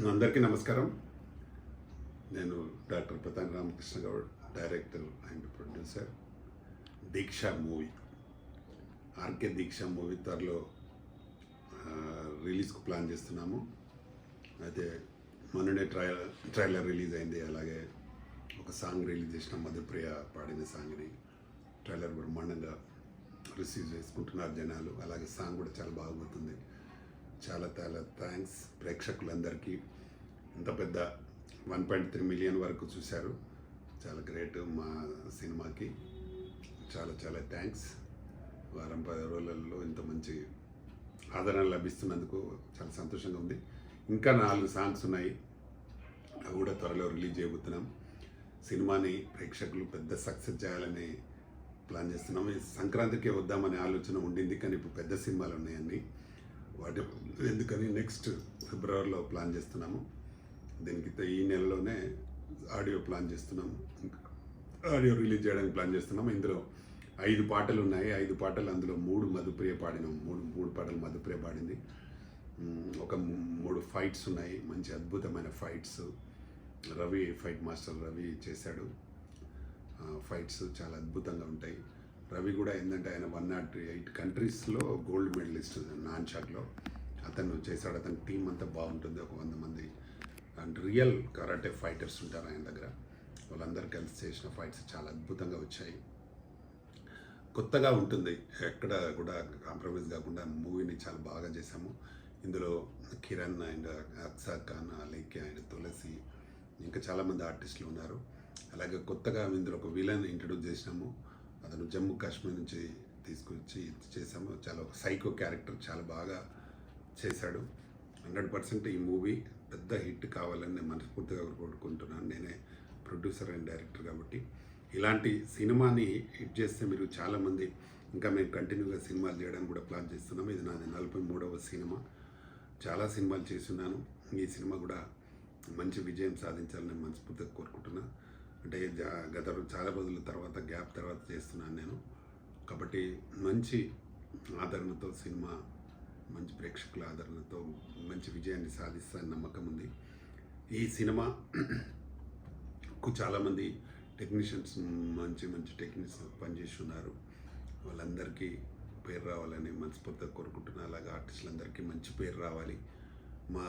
అందరికీ నమస్కారం. నేను doctor Pratani Ramakrishna Goud, director and producer. Deeksha movie, RK Deeksha movie త్వరలో రిలీజ్కు ప్లాన్ చేస్తున్నాము. అయితే మొన్ననే ట్రైలర్ రిలీజ్ అయింది. అలాగే ఒక సాంగ్ రిలీజ్ చేసిన మధుప్రియ పాడిన సాంగ్ని ట్రైలర్ బ్రహ్మాండంగా రిసీవ్ చేసుకుంటున్నారు జనాలు. అలాగే సాంగ్ కూడా చాలా బాగుపోతుంది. చాలా చాలా థ్యాంక్స్ ప్రేక్షకులందరికీ. ఇంత పెద్ద 1.3 మిలియన్ వరకు చూశారు. చాలా గ్రేట్ మా సినిమాకి. చాలా చాలా థ్యాంక్స్. వారం 10 రోజులలో ఇంత మంచి ఆదరణ లభిస్తున్నందుకు చాలా సంతోషంగా ఉంది. ఇంకా 4 సాంగ్స్ ఉన్నాయి, అవి కూడా త్వరలో రిలీజ్ చేయబోతున్నాం. సినిమాని ప్రేక్షకులు పెద్ద సక్సెస్ చేయాలని ప్లాన్ చేస్తున్నాం. ఈ సంక్రాంతికి వద్దామనే ఆలోచన ఉండింది, కానీ ఇప్పుడు పెద్ద సినిమాలు ఉన్నాయన్నీ, వాటి ఎందుకని నెక్స్ట్ ఫిబ్రవరిలో ప్లాన్ చేస్తున్నాము. దీనికి ఈ నెలలోనే ఆడియో ప్లాన్ చేస్తున్నాము. ఆడియో రిలీజ్ చేయడానికి ప్లాన్ చేస్తున్నాము. ఇందులో 5 పాటలు ఉన్నాయి. 5 పాటలు, అందులో 3 మధుప్రియ పాడినాం. మూడు పాటలు మధుప్రియ పాడింది. ఒక 3 ఫైట్స్ ఉన్నాయి, మంచి అద్భుతమైన fights. Ravi, fight master Ravi చేశాడు. ఫైట్స్ చాలా అద్భుతంగా ఉంటాయి. రవి కూడా ఏంటంటే ఆయన 108 కంట్రీస్లో గోల్డ్ మెడలిస్ట్ నాన్ షాట్లో అతను చేశాడు. అతని టీం అంతా బాగుంటుంది. ఒక 100 మంది అండ్ రియల్ కరాటే ఫైటర్స్ ఉంటారు ఆయన దగ్గర. వాళ్ళందరూ కలిసి చేసిన ఫైట్స్ చాలా అద్భుతంగా వచ్చాయి. కొత్తగా ఉంటుంది, ఎక్కడ కూడా కాంప్రమైజ్ కాకుండా మూవీని చాలా బాగా చేశాము. ఇందులో కిరణ్ అండ్ అక్సర్ ఖాన్, అలేఖ్య అండ్ తులసి, ఇంకా చాలామంది ఆర్టిస్టులు ఉన్నారు. అలాగే కొత్తగా ఇందులో ఒక విలన్ ఇంట్రడ్యూస్ చేసినాము. అతను జమ్మూ కాశ్మీర్ నుంచి తీసుకొచ్చి చేసాము. చాలా ఒక సైకో క్యారెక్టర్ చాలా బాగా చేశాడు. 100% ఈ మూవీ పెద్ద హిట్ కావాలని నేను మనస్ఫూర్తిగా కోరుకుంటున్నాను. నేనే ప్రొడ్యూసర్ అండ్ డైరెక్టర్ కాబట్టి ఇలాంటి సినిమాని హిట్ చేస్తే మీరు చాలామంది ఇంకా మేము కంటిన్యూగా సినిమాలు చేయడానికి కూడా ప్లాన్ చేస్తున్నాము. ఇది నాది 43వ సినిమా. చాలా సినిమాలు చేస్తున్నాను. ఈ సినిమా కూడా మంచి విజయం సాధించాలని నేను మనస్ఫూర్తిగా కోరుకుంటున్నాను. అంటే గత చాలా రోజుల తర్వాత గ్యాప్ తర్వాత చేస్తున్నాను నేను. కాబట్టి మంచి ఆదరణతో సినిమా, మంచి ప్రేక్షకుల ఆదరణతో మంచి విజయాన్ని సాధిస్తానని నమ్మకం ఉంది. ఈ సినిమాకు చాలామంది టెక్నీషియన్స్, మంచి మంచి టెక్నీషియన్స్ పనిచేసి ఉన్నారు. వాళ్ళందరికీ పేరు రావాలని మనస్ఫూర్తిగా కోరుకుంటున్నాను. అలాగే ఆర్టిస్టులందరికీ మంచి పేరు రావాలి. మా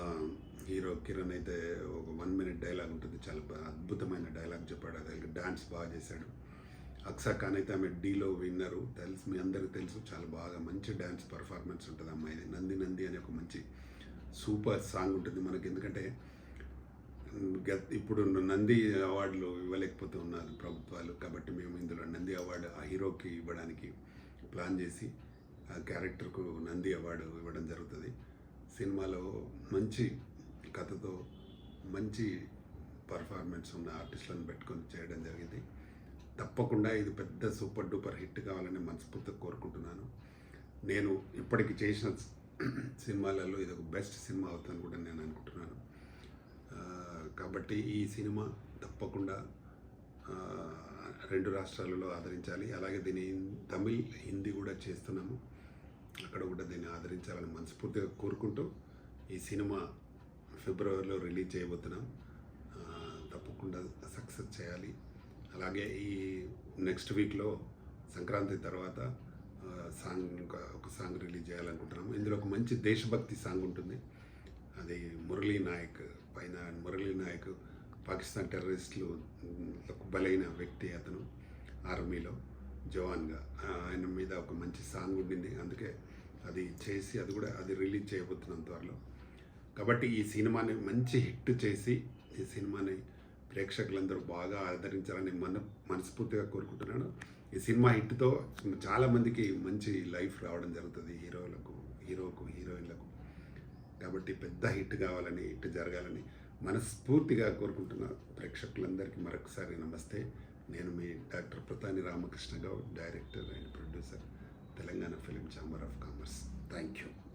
హీరో కిరణ్ అయితే ఒక 1 మినిట్ డైలాగ్ ఉంటుంది, చాలా అద్భుతమైన డైలాగ్ చెప్పాడు. అదే డాన్స్ బాగా చేశాడు. అక్సర్ ఖాన్ అయితే ఆమె డీలో విన్నరు, తెలుసు, మీ అందరికీ తెలుసు. చాలా బాగా మంచి డ్యాన్స్ పర్ఫార్మెన్స్ ఉంటుంది అమ్మాయిది. నంది నంది అనే ఒక మంచి సూపర్ సాంగ్ ఉంటుంది మనకి. ఎందుకంటే ఇప్పుడు నంది అవార్డులు ఇవ్వలేకపోతూ ఉన్నారు ప్రభుత్వాలు, కాబట్టి మేము ఇందులో నంది అవార్డు ఆ హీరోకి ఇవ్వడానికి ప్లాన్ చేసి ఆ క్యారెక్టర్కు నంది అవార్డు ఇవ్వడం జరుగుతుంది. సినిమాలో మంచి కథతో మంచి పర్ఫార్మెన్స్ ఉన్న ఆర్టిస్టులను పెట్టుకొని చేయడం జరిగింది. తప్పకుండా ఇది పెద్ద సూపర్ డూపర్ హిట్ కావాలని మనస్ఫూర్తిగా కోరుకుంటున్నాను. నేను ఇప్పటికి చేసిన సినిమాలలో ఇది ఒక బెస్ట్ సినిమా అవుతుందని కూడా నేను అనుకుంటున్నాను. కాబట్టి ఈ సినిమా తప్పకుండా 2 రాష్ట్రాలలో ఆదరించాలి. అలాగే దీన్ని తమిళ్, హిందీ కూడా చేస్తున్నాము. అక్కడ కూడా దీన్ని ఆదరించాలని మనస్ఫూర్తిగా కోరుకుంటూ ఈ సినిమా ఫిబ్రవరిలో రిలీజ్ చేయబోతున్నాం. తప్పకుండా సక్సెస్ చేయాలి. అలాగే ఈ నెక్స్ట్ వీక్లో సంక్రాంతి తర్వాత ఒక సాంగ్ రిలీజ్ చేయాలనుకుంటున్నాము. ఇందులో ఒక మంచి దేశభక్తి సాంగ్ ఉంటుంది. అది మురళీ నాయక్ పైన. మురళీ నాయక్ పాకిస్తాన్ టెర్రరిస్టులు బలైన వ్యక్తి. అతను ఆర్మీలో జవాన్గా, ఆయన మీద ఒక మంచి సాంగ్ ఉండింది. అందుకే అది చేసి అది రిలీజ్ చేయబోతున్నాం త్వరలో. కాబట్టి ఈ సినిమాని మంచి హిట్ చేసి ఈ సినిమాని ప్రేక్షకులందరూ బాగా ఆదరించాలని మనస్ఫూర్తిగా కోరుకుంటున్నాను. ఈ సినిమా హిట్తో చాలామందికి మంచి లైఫ్ రావడం జరుగుతుంది, హీరోకు హీరోయిన్లకు. కాబట్టి పెద్ద హిట్ కావాలని, హిట్ జరగాలని మనస్ఫూర్తిగా కోరుకుంటున్న ప్రేక్షకులందరికీ మరొకసారి నమస్తే. నేను మీ doctor Pratani Ramakrishna Goud, director and producer, Telangana film chamber of commerce. Thank you.